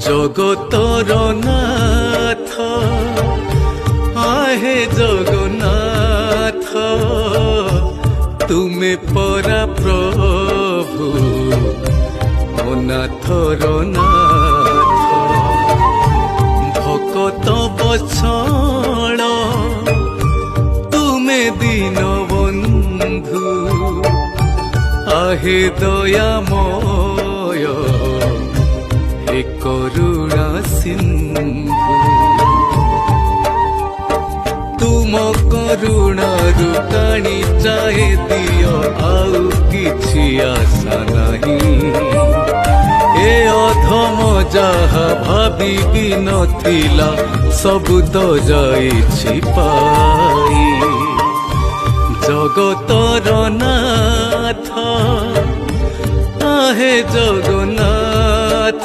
জগতর নাথ আহে জগন্নাথ তুমি পরা প্রভু অনাথর নাথ ভকত বৎসল তুমি দীনবন্ধু আহে দয়াময় হে করুণা সিন্ধু তুম করুণারু টাଣି চাহে দিও আউ কিছু আশা নাহি এ অধম যাহা ভাবিবি নথিলা সবু তো যাইছি পাই জগতর নাথ আহে জগন্নাথ